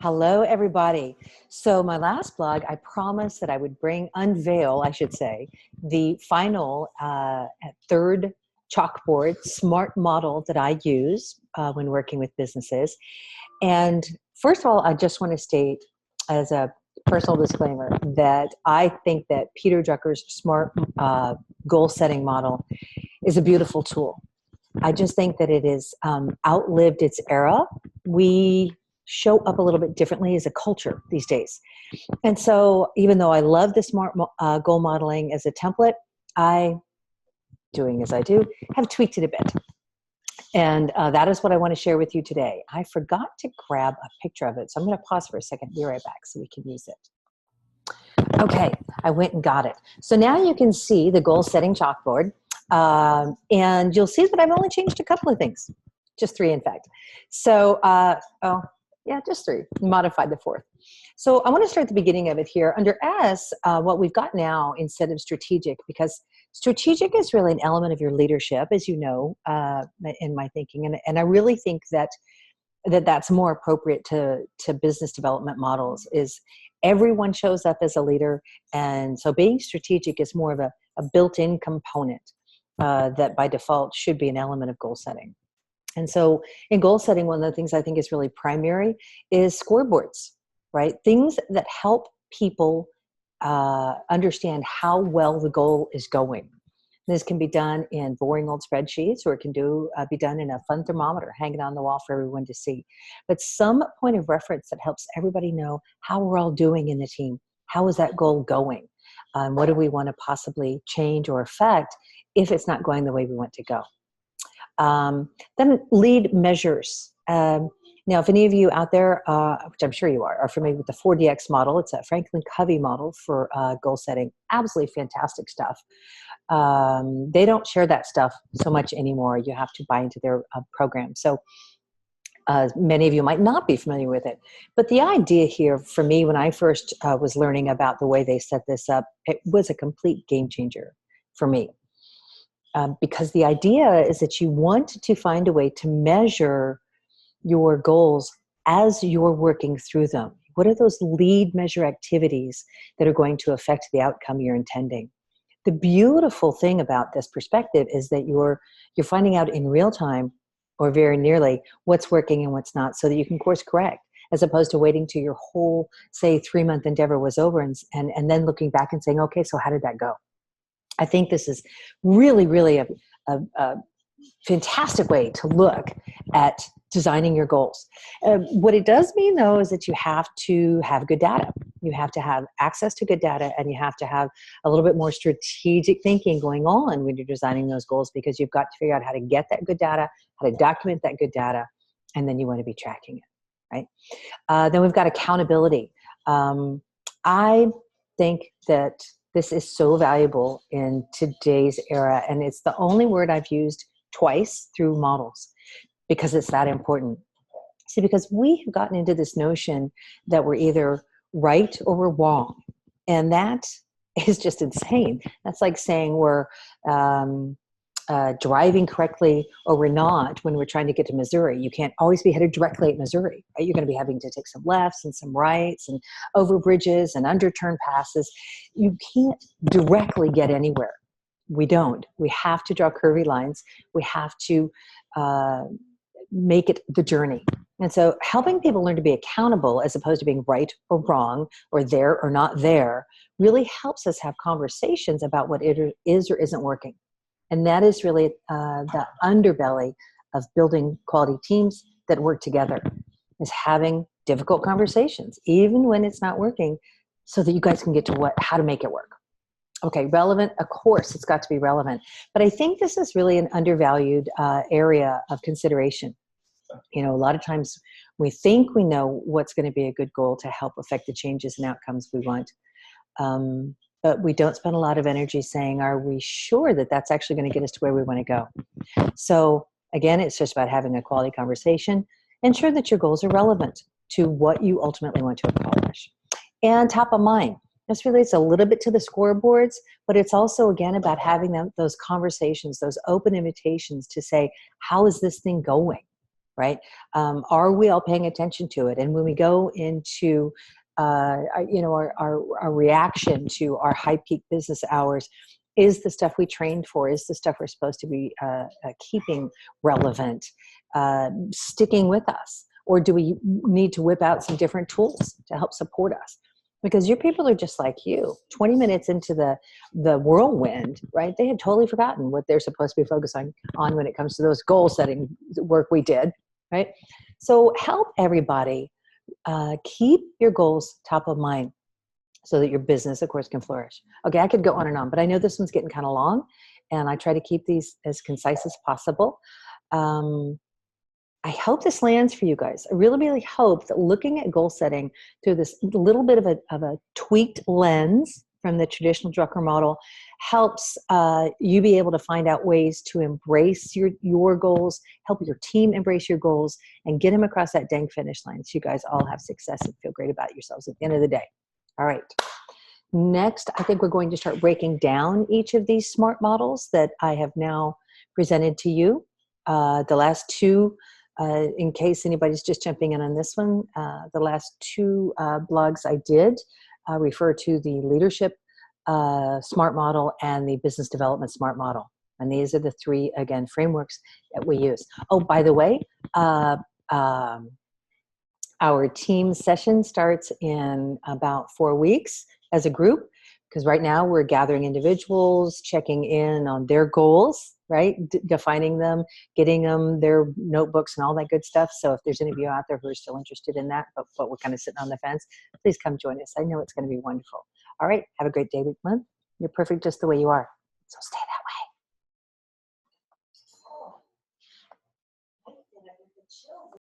Hello, everybody. So my last blog, I promised that I would unveil, I should say, the final third chalkboard smart model that I use when working with businesses. And first of all, I just want to state as a personal disclaimer that I think that Peter Drucker's smart goal setting model is a beautiful tool. I just think that it has outlived its era. We show up a little bit differently as a culture these days. And so even though I love the smart goal modeling as a template, doing as I do, have tweaked it a bit. And that is what I want to share with you today. I forgot to grab a picture of it, so I'm going to pause for a second, be right back so we can use it. Okay, I went and got it. So now you can see the goal setting chalkboard. And you'll see that I've only changed a couple of things, just 3 in fact. So, just 3, modified the 4th. So I want to start at the beginning of it here. Under S, what we've got now instead of strategic, because strategic is really an element of your leadership, as you know, in my thinking. And I really think that's more appropriate to business development models is everyone shows up as a leader. And so being strategic is more of a built-in component that by default should be an element of goal setting. And so in goal setting, one of the things I think is really primary is scoreboards, right? Things that help people understand how well the goal is going. This can be done in boring old spreadsheets, or it can be done in a fun thermometer hanging on the wall for everyone to see. But some point of reference that helps everybody know how we're all doing in the team. How is that goal going? What do we want to possibly change or affect if it's not going the way we want to go? Then lead measures. Now, if any of you out there, which I'm sure you are familiar with the 4DX model, it's a Franklin Covey model for goal setting. Absolutely fantastic stuff. They don't share that stuff so much anymore. You have to buy into their program. So many of you might not be familiar with it. But the idea here for me, when I first was learning about the way they set this up, it was a complete game changer for me. Because the idea is that you want to find a way to measure your goals as you're working through them. What are those lead measure activities that are going to affect the outcome you're intending? The beautiful thing about this perspective is that you're finding out in real time, or very nearly, what's working and what's not, so that you can course correct, as opposed to waiting till your whole, say, 3-month endeavor was over and then looking back and saying, okay, so how did that go? I think this is really, really a fantastic way to look at designing your goals. What it does mean, though, is that you have to have good data. You have to have access to good data, and you have to have a little bit more strategic thinking going on when you're designing those goals, because you've got to figure out how to get that good data, how to document that good data, and then you want to be tracking it, right? Then we've got accountability. I think that this is so valuable in today's era, and it's the only word I've used twice through models because it's that important. See, because we have gotten into this notion that we're either right or we're wrong, and that is just insane. That's like saying we're driving correctly or we're not when we're trying to get to Missouri. You can't always be headed directly at Missouri, right? You're going to be having to take some lefts and some rights and over bridges and under turn passes. You can't directly get anywhere. We don't. We have to draw curvy lines. We have to make it the journey. And so helping people learn to be accountable as opposed to being right or wrong or there or not there really helps us have conversations about what it is or isn't working. And that is really the underbelly of building quality teams that work together, is having difficult conversations, even when it's not working, so that you guys can get to how to make it work. Okay, relevant, of course, it's got to be relevant. But I think this is really an undervalued area of consideration. You know, a lot of times we think we know what's going to be a good goal to help affect the changes and outcomes we want. But we don't spend a lot of energy saying, are we sure that that's actually going to get us to where we want to go? So again, it's just about having a quality conversation. Ensure that your goals are relevant to what you ultimately want to accomplish. And top of mind. This relates a little bit to the scoreboards, but it's also, again, about having those conversations, those open invitations to say, how is this thing going? right? Are we all paying attention to it? And when we go into our reaction to our high peak business hours, is the stuff we trained for, is the stuff we're supposed to be keeping relevant, sticking with us? Or do we need to whip out some different tools to help support us? Because your people are just like you. 20 minutes into the whirlwind, right? They had totally forgotten what they're supposed to be focusing on when it comes to those goal setting work we did, right? So help everybody keep your goals top of mind so that your business, of course, can flourish. Okay, I could go on and on, but I know this one's getting kind of long, and I try to keep these as concise as possible. I hope this lands for you guys. I really, really hope that looking at goal setting through this little bit of a tweaked lens from the traditional Drucker model helps you be able to find out ways to embrace your goals, help your team embrace your goals, and get them across that dang finish line so you guys all have success and feel great about yourselves at the end of the day. All right. Next, I think we're going to start breaking down each of these SMART models that I have now presented to you. The last two, in case anybody's just jumping in on this one, the last two blogs I did refer to the leadership SMART model and the business development SMART model. And these are the three, again, frameworks that we use. Oh, by the way, our team session starts in about 4 weeks as a group, because right now we're gathering individuals, checking in on their goals, right? Defining them, getting them their notebooks and all that good stuff. So if there's any of you out there who are still interested in that, but we're kind of sitting on the fence, please come join us. I know it's going to be wonderful. All right. Have a great day, week, month. You're perfect just the way you are. So stay that way.